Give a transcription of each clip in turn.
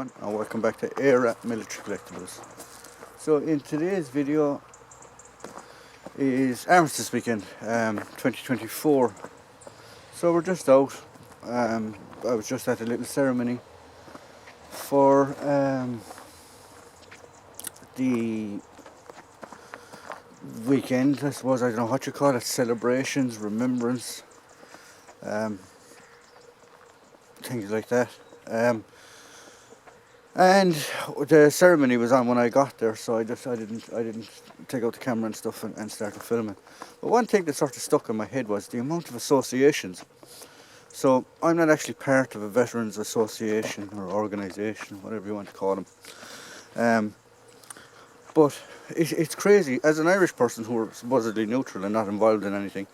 everyone, and welcome back to Era Military Collectibles. So in today's video is Armistice Weekend 2024. So we're just out. I was just at a little ceremony for the weekend, I suppose. I don't know what you call it, celebrations, remembrance, things like that. And the ceremony was on when I got there, so I didn't take out the camera and stuff and started filming. But one thing that sort of stuck in my head was the amount of associations. So I'm not actually part of a veterans association or organisation, whatever you want to call them. But it's crazy. As an Irish person who were supposedly neutral and not involved in anything,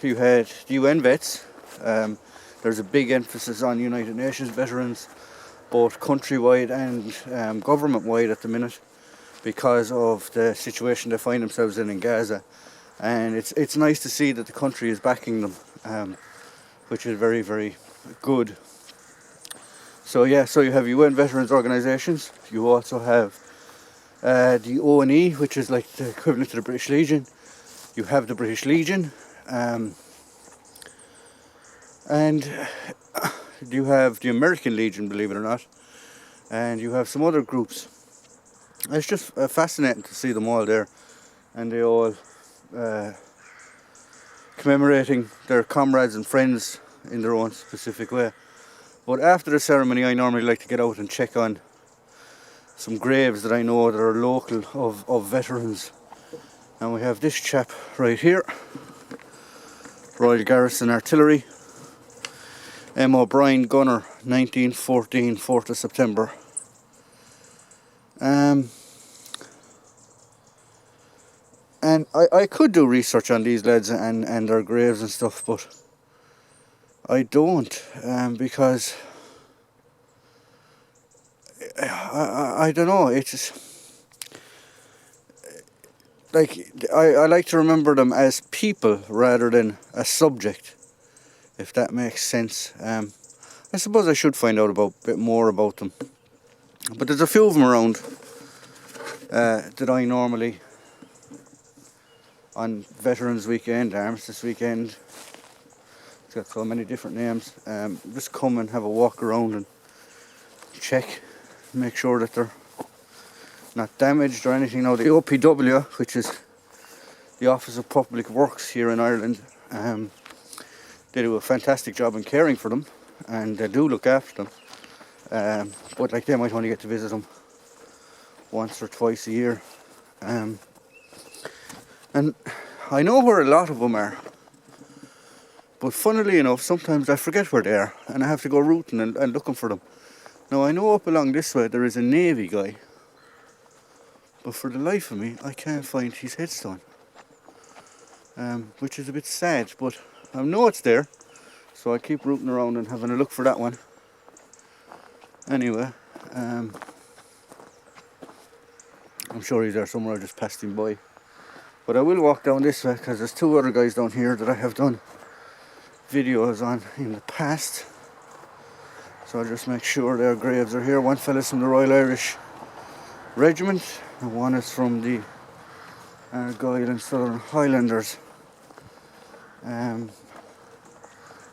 you had the UN vets. There's a big emphasis on United Nations veterans, both countrywide and government-wide at the minute, because of the situation they find themselves in Gaza. And it's nice to see that the country is backing them, which is very, very good. So yeah, so you have UN veterans organisations. You also have the ONE, which is like the equivalent to the British Legion. You have the British Legion, and you have the American Legion, believe it or not, and you have some other groups. It's just fascinating to see them all there, and they all commemorating their comrades and friends in their own specific way. But after the ceremony, I normally like to get out and check on some graves that I know that are local of veterans. And we have this chap right here, Royal Garrison Artillery, M. O'Brien Gunner, 1914, 4th of September. And I could do research on these lads and their graves and stuff, but I don't, because I don't know, it's just, like, I like to remember them as people rather than a subject, if that makes sense. I suppose I should find out a bit more about them. But there's a few of them around that I normally, on Veterans Weekend, Armistice Weekend, it's got so many different names, just come and have a walk around and check, make sure that they're not damaged or anything. Now the OPW, which is the Office of Public Works here in Ireland, they do a fantastic job in caring for them, and they do look after them, but like, they might only get to visit them once or twice a year, and I know where a lot of them are, but funnily enough sometimes I forget where they are and I have to go rooting and looking for them. Now I know up along this way there is a Navy guy, but for the life of me I can't find his headstone, which is a bit sad, but I know it's there, so I keep rooting around and having a look for that one. Anyway, I'm sure he's there somewhere. I just passed him by, but I will walk down this way because there's two other guys down here that I have done videos on in the past, so I'll just make sure their graves are here. One fella's from the Royal Irish Regiment and one is from the Argyll and Southern Highlanders.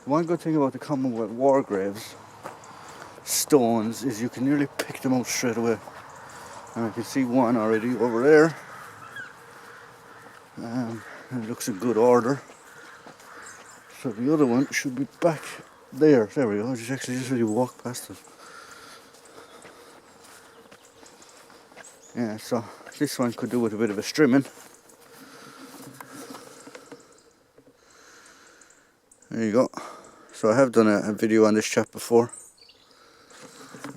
One good thing about the Commonwealth war graves stones is you can nearly pick them out straight away, and I can see one already over there, and it looks in good order, so the other one should be back there. There we go. I just really walked past it. Yeah, so this one could do with a bit of a strimming. There you go. So I have done a video on this chap before,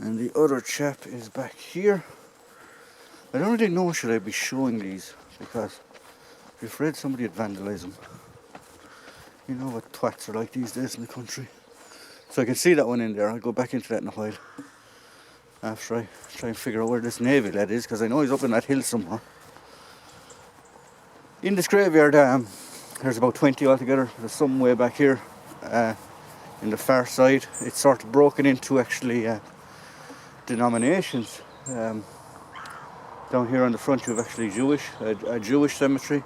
and the other chap is back here. I don't really know, should I be showing these, because I'm afraid somebody would vandalise them. You know what twats are like these days in the country. So I can see that one in there. I'll go back into that in a while after I try and figure out where this Navy lad is, because I know he's up in that hill somewhere. In this graveyard, there's about 20 altogether. There's some way back here in the far side. It's sort of broken into actually denominations. Down here on the front you have actually a Jewish cemetery.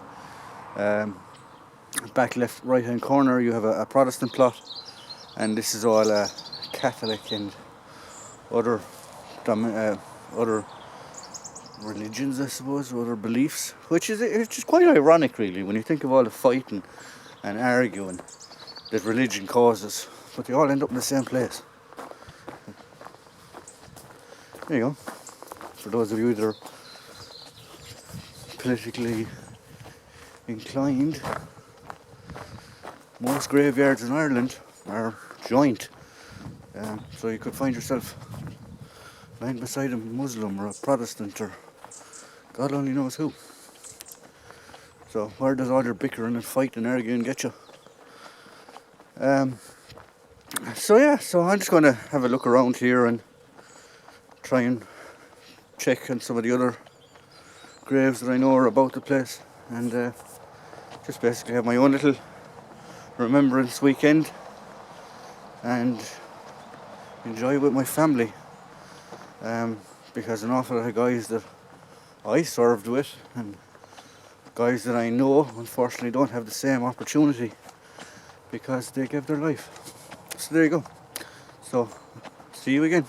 Back left right hand corner you have a Protestant plot, and this is all Catholic and other religions, I suppose, or other beliefs, which is quite ironic really when you think of all the fighting and arguing that religion causes, but they all end up in the same place. There you go. For those of you that are politically inclined, most graveyards in Ireland are joint, so you could find yourself lying beside a Muslim or a Protestant or God only knows who. So where does all your bickering and fighting and arguing get you? So I'm just going to have a look around here and try and check on some of the other graves that I know are about the place, and just basically have my own little remembrance weekend and enjoy with my family, because an awful lot of guys that I served with and guys that I know unfortunately don't have the same opportunity because they gave their life. So there you go. So see you again.